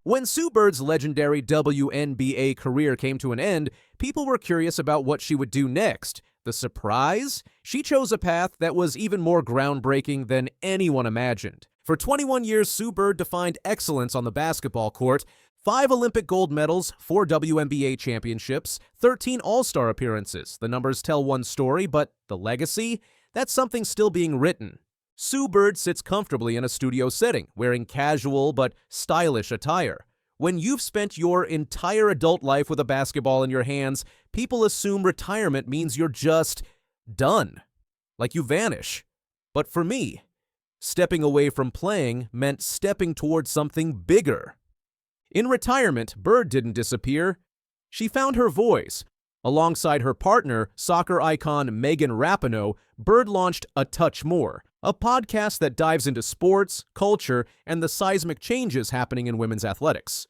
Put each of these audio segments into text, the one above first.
When Sue Bird's legendary WNBA career came to an end, people were curious about what she would do next. The surprise? She chose a path that was even more groundbreaking than anyone imagined. For 21 years, Sue Bird defined excellence on the basketball court. 5 Olympic gold medals, 4 WNBA championships, 13 All-Star appearances. The numbers tell one story, but the legacy? That's something still being written. Sue Bird sits comfortably in a studio setting, wearing casual but stylish attire. When you've spent your entire adult life with a basketball in your hands, people assume retirement means you're just done, like you vanish. But for me, stepping away from playing meant stepping towards something bigger. In retirement, Bird didn't disappear. She found her voice. Alongside her partner, soccer icon Megan Rapinoe, Bird launched A Touch More, a podcast that dives into sports, culture, and the seismic changes happening in women's athletics.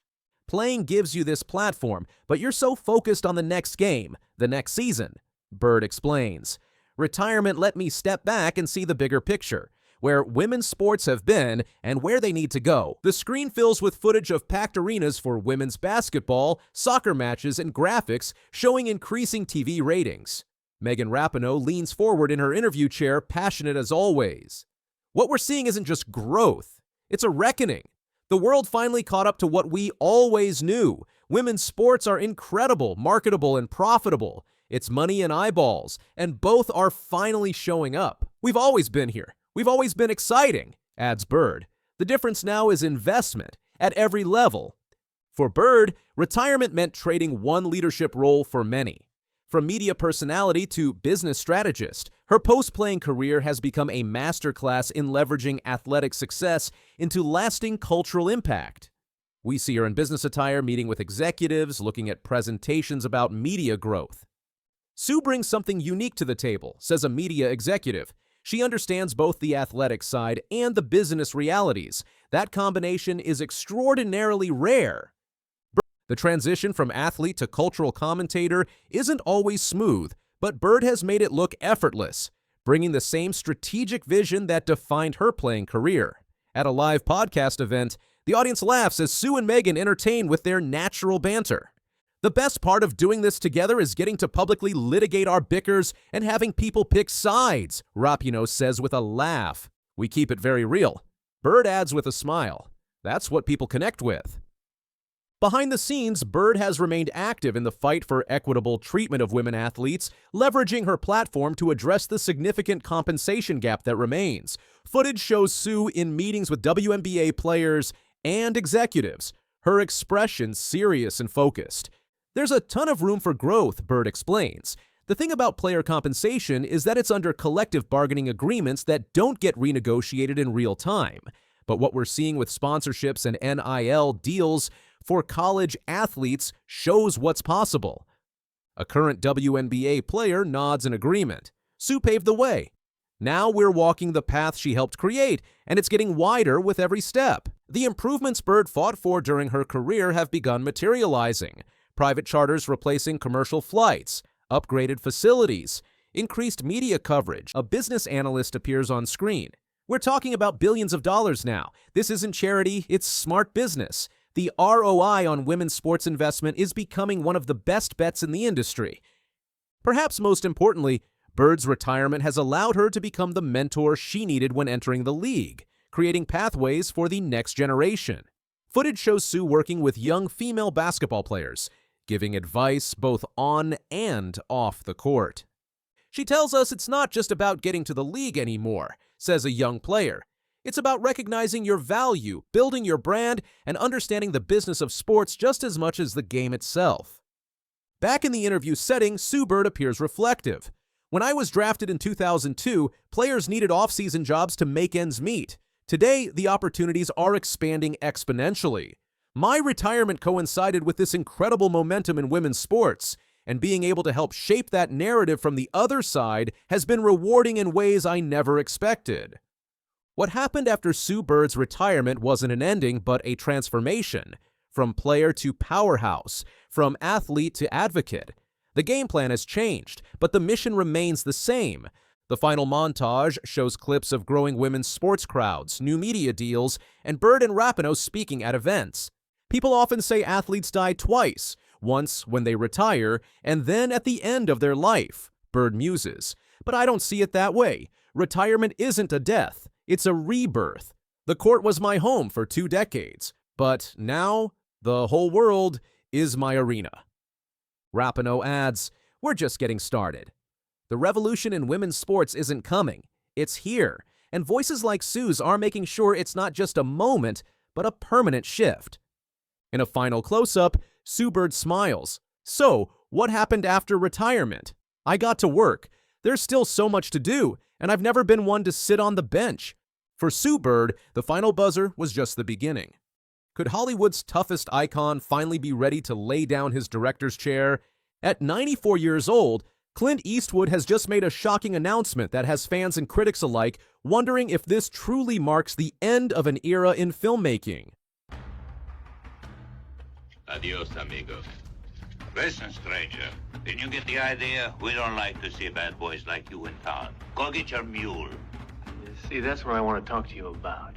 Playing gives you this platform, but you're so focused on the next game, the next season. Bird explains, "Retirement let me step back and see the bigger picture, where women's sports have been and where they need to go." The screen fills with footage of packed arenas for women's basketball, soccer matches, and graphics showing increasing TV ratings. Megan Rapinoe leans forward in her interview chair, passionate as always. "What we're seeing isn't just growth, it's a reckoning. The world finally caught up to what we always knew. Women's sports are incredible, marketable, and profitable. It's money and eyeballs, and both are finally showing up. We've always been here. We've always been exciting," adds Bird. "The difference now is investment at every level." For Bird, retirement meant trading one leadership role for many. From media personality to business strategist, her post-playing career has become a masterclass in leveraging athletic success into lasting cultural impact. We see her in business attire, meeting with executives, looking at presentations about media growth. "Sue brings something unique to the table," says a media executive. "She understands both the athletic side and the business realities. That combination is extraordinarily rare." The transition from athlete to cultural commentator isn't always smooth, but Bird has made it look effortless, bringing the same strategic vision that defined her playing career. At a live podcast event, the audience laughs as Sue and Megan entertain with their natural banter. "The best part of doing this together is getting to publicly litigate our bickers and having people pick sides," Rapinoe says with a laugh. "We keep it very real." Bird adds with a smile, "That's what people connect with." Behind the scenes, Bird has remained active in the fight for equitable treatment of women athletes, leveraging her platform to address the significant compensation gap that remains. Footage shows Sue in meetings with WNBA players and executives, her expression serious and focused. "There's a ton of room for growth," Bird explains. "The thing about player compensation is that it's under collective bargaining agreements that don't get renegotiated in real time. But what we're seeing with sponsorships and NIL deals for college athletes shows what's possible." A current WNBA player nods in agreement. "Sue paved the way. Now we're walking the path she helped create, and it's getting wider with every step." The improvements Bird fought for during her career have begun materializing. Private charters replacing commercial flights, upgraded facilities, increased media coverage. A business analyst appears on screen. "We're talking about billions of dollars now. This isn't charity, it's smart business. The ROI on women's sports investment is becoming one of the best bets in the industry." Perhaps most importantly, Bird's retirement has allowed her to become the mentor she needed when entering the league, creating pathways for the next generation. Footage shows Sue working with young female basketball players, giving advice both on and off the court. "She tells us it's not just about getting to the league anymore," says a young player. "It's about recognizing your value, building your brand, and understanding the business of sports just as much as the game itself." Back in the interview setting, Sue Bird appears reflective. "When I was drafted in 2002, players needed off-season jobs to make ends meet. Today, the opportunities are expanding exponentially. My retirement coincided with this incredible momentum in women's sports, and being able to help shape that narrative from the other side has been rewarding in ways I never expected." What happened after Sue Bird's retirement wasn't an ending, but a transformation. From player to powerhouse, from athlete to advocate. The game plan has changed, but the mission remains the same. The final montage shows clips of growing women's sports crowds, new media deals, and Bird and Rapinoe speaking at events. People often say athletes die twice, once when they retire, and then at the end of their life, Bird muses. But I don't see it that way. Retirement isn't a death, it's a rebirth. The court was my home for 2 decades, but now the whole world is my arena. Rapinoe adds, "We're just getting started. The revolution in women's sports isn't coming, it's here, and voices like Sue's are making sure it's not just a moment, but a permanent shift." In a final close-up, Sue Bird smiles. "So, what happened after retirement? I got to work. There's still so much to do, and I've never been one to sit on the bench." For Sue Bird, the final buzzer was just the beginning. Could Hollywood's toughest icon finally be ready to lay down his director's chair? At 94 years old, Clint Eastwood has just made a shocking announcement that has fans and critics alike wondering if this truly marks the end of an era in filmmaking. Adios, amigo. Listen, stranger. Didn't you get the idea? We don't like to see bad boys like you in town. Go get your mule. You see, that's what I want to talk to you about.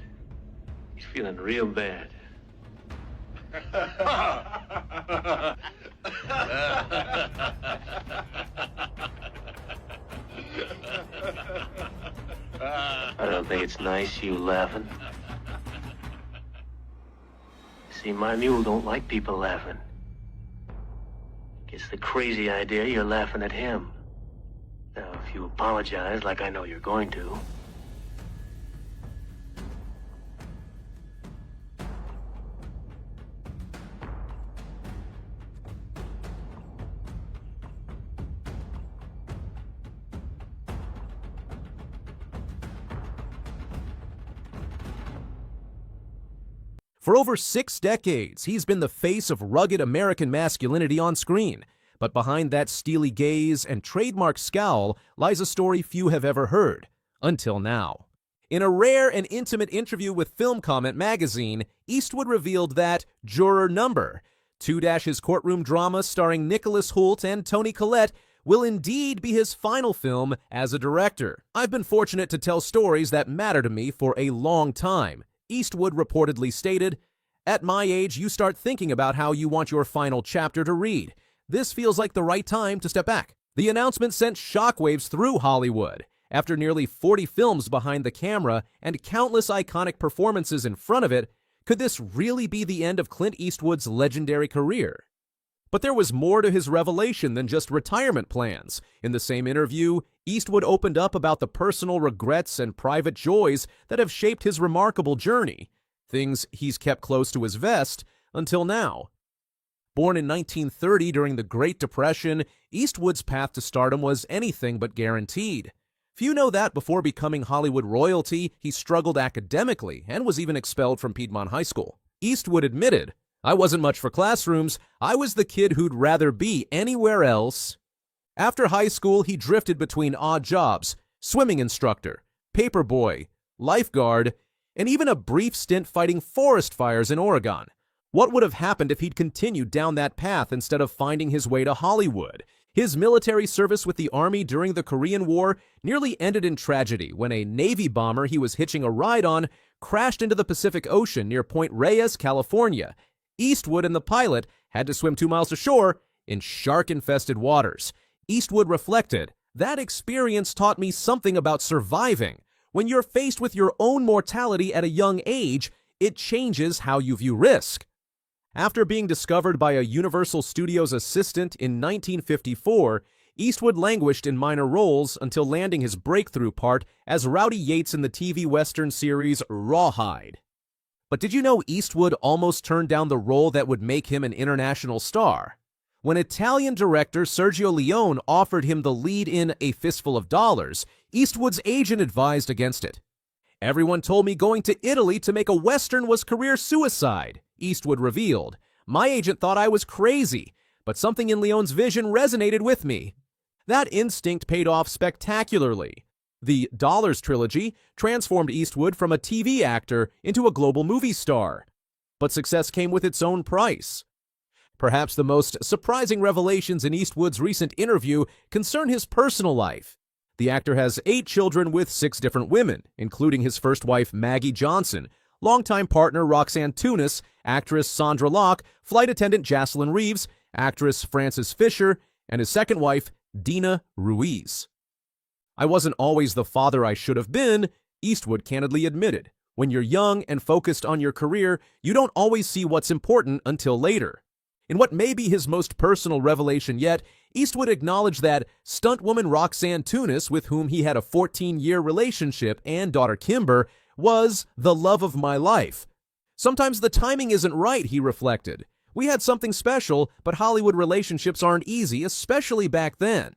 He's feeling real bad. I don't think it's nice you laughing. See, my mule don't like people laughing. Gets the crazy idea you're laughing at him. Now, if you apologize like I know you're going to. For over 6 decades, he's been the face of rugged American masculinity on screen. But behind that steely gaze and trademark scowl lies a story few have ever heard, until now. In a rare and intimate interview with Film Comment magazine, Eastwood revealed that Juror Number, 2-his courtroom drama starring Nicholas Hoult and Toni Collette, will indeed be his final film as a director. "I've been fortunate to tell stories that matter to me for a long time," Eastwood reportedly stated. "At my age, you start thinking about how you want your final chapter to read. This feels like the right time to step back." The announcement sent shockwaves through Hollywood. After nearly 40 films behind the camera and countless iconic performances in front of it, could this really be the end of Clint Eastwood's legendary career? But there was more to his revelation than just retirement plans. In the same interview, Eastwood opened up about the personal regrets and private joys that have shaped his remarkable journey, things he's kept close to his vest until now. Born in 1930 during the Great Depression, Eastwood's path to stardom was anything but guaranteed. Few know that before becoming Hollywood royalty, he struggled academically and was even expelled from Piedmont High School. Eastwood admitted, "I wasn't much for classrooms. I was the kid who'd rather be anywhere else." After high school, he drifted between odd jobs, swimming instructor, paper boy, lifeguard, and even a brief stint fighting forest fires in Oregon. What would have happened if he'd continued down that path instead of finding his way to Hollywood? His military service with the Army during the Korean War nearly ended in tragedy when a Navy bomber he was hitching a ride on crashed into the Pacific Ocean near Point Reyes, California. Eastwood and the pilot had to swim 2 miles ashore in shark-infested waters. Eastwood reflected, "That experience taught me something about surviving. When you're faced with your own mortality at a young age, it changes how you view risk." After being discovered by a Universal Studios assistant in 1954, Eastwood languished in minor roles until landing his breakthrough part as Rowdy Yates in the TV Western series Rawhide. But did you know Eastwood almost turned down the role that would make him an international star? When Italian director Sergio Leone offered him the lead in A Fistful of Dollars, Eastwood's agent advised against it. "Everyone told me going to Italy to make a Western was career suicide," Eastwood revealed. "My agent thought I was crazy, but something in Leone's vision resonated with me." That instinct paid off spectacularly. The Dollars trilogy transformed Eastwood from a TV actor into a global movie star. But success came with its own price. Perhaps the most surprising revelations in Eastwood's recent interview concern his personal life. The actor has 8 children with 6 different women, including his first wife Maggie Johnson, longtime partner Roxanne Tunis, actress Sandra Locke, flight attendant Jocelyn Reeves, actress Frances Fisher, and his second wife, Dina Ruiz. "I wasn't always the father I should have been," Eastwood candidly admitted. "When you're young and focused on your career, you don't always see what's important until later." In what may be his most personal revelation yet, Eastwood acknowledged that stuntwoman Roxanne Tunis, with whom he had a 14-year relationship, and daughter Kimber, was the love of my life. "Sometimes the timing isn't right," he reflected. "We had something special, but Hollywood relationships aren't easy, especially back then."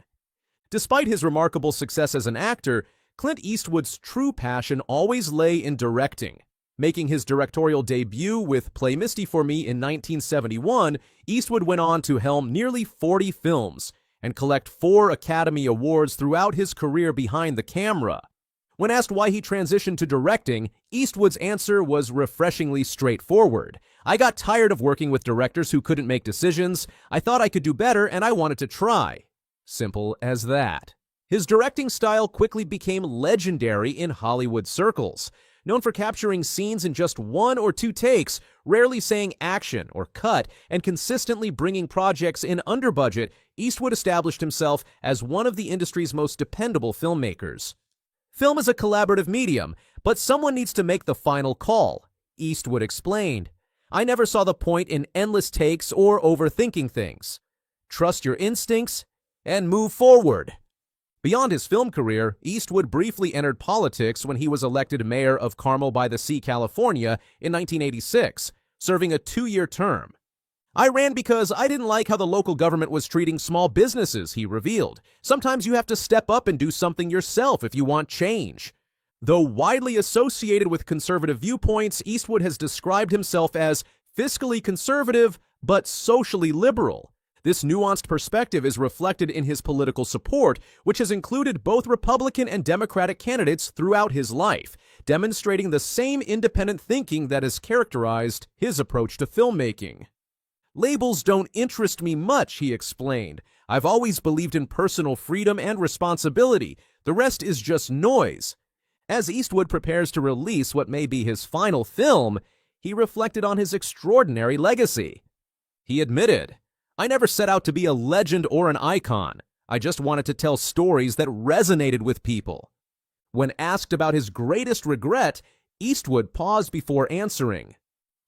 Despite his remarkable success as an actor, Clint Eastwood's true passion always lay in directing. Making his directorial debut with Play Misty for Me in 1971, Eastwood went on to helm nearly 40 films and collect 4 Academy Awards throughout his career behind the camera. When asked why he transitioned to directing, Eastwood's answer was refreshingly straightforward. "I got tired of working with directors who couldn't make decisions. I thought I could do better, and I wanted to try." Simple as that. His directing style quickly became legendary in Hollywood circles. Known for capturing scenes in just 1 or 2 takes, rarely saying action or cut, and consistently bringing projects in under budget, Eastwood established himself as one of the industry's most dependable filmmakers. "Film is a collaborative medium, but someone needs to make the final call," Eastwood explained. "I never saw the point in endless takes or overthinking things. Trust your instincts and move forward." Beyond his film career, Eastwood briefly entered politics when he was elected mayor of Carmel by the Sea, California in 1986, serving a 2-year term. "I ran because I didn't like how the local government was treating small businesses," he revealed. "Sometimes you have to step up and do something yourself if you want change." Though widely associated with conservative viewpoints, Eastwood has described himself as fiscally conservative but socially liberal. This nuanced perspective is reflected in his political support, which has included both Republican and Democratic candidates throughout his life, demonstrating the same independent thinking that has characterized his approach to filmmaking. "Labels don't interest me much," he explained. "I've always believed in personal freedom and responsibility. The rest is just noise." As Eastwood prepares to release what may be his final film, he reflected on his extraordinary legacy. He admitted, "I never set out to be a legend or an icon. I just wanted to tell stories that resonated with people." When asked about his greatest regret, Eastwood paused before answering.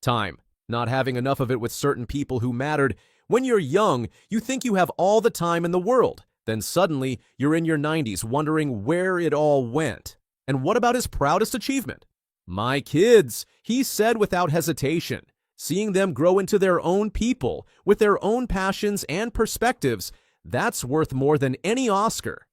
"Time. Not having enough of it with certain people who mattered. When you're young, you think you have all the time in the world. Then suddenly, you're in your 90s wondering where it all went." And what about his proudest achievement? "My kids," he said without hesitation. "Seeing them grow into their own people, with their own passions and perspectives, that's worth more than any Oscar."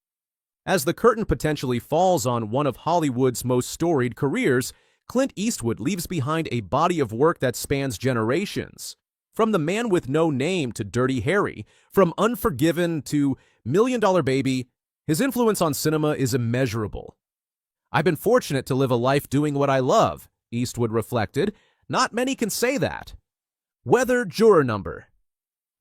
As the curtain potentially falls on one of Hollywood's most storied careers, Clint Eastwood leaves behind a body of work that spans generations. From The Man with No Name to Dirty Harry, from Unforgiven to $1 Million Baby, his influence on cinema is immeasurable. "I've been fortunate to live a life doing what I love," Eastwood reflected. "Not many can say that." Whether juror number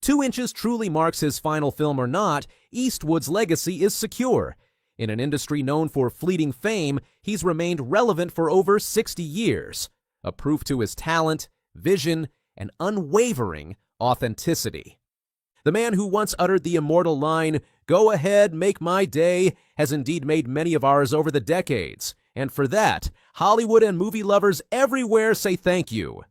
2 Inches truly marks his final film or not, Eastwood's legacy is secure. In an industry known for fleeting fame, he's remained relevant for over 60 years, a proof to his talent, vision, and unwavering authenticity. The man who once uttered the immortal line, "Go ahead, make my day," has indeed made many of ours over the decades. And for that, Hollywood and movie lovers everywhere say thank you.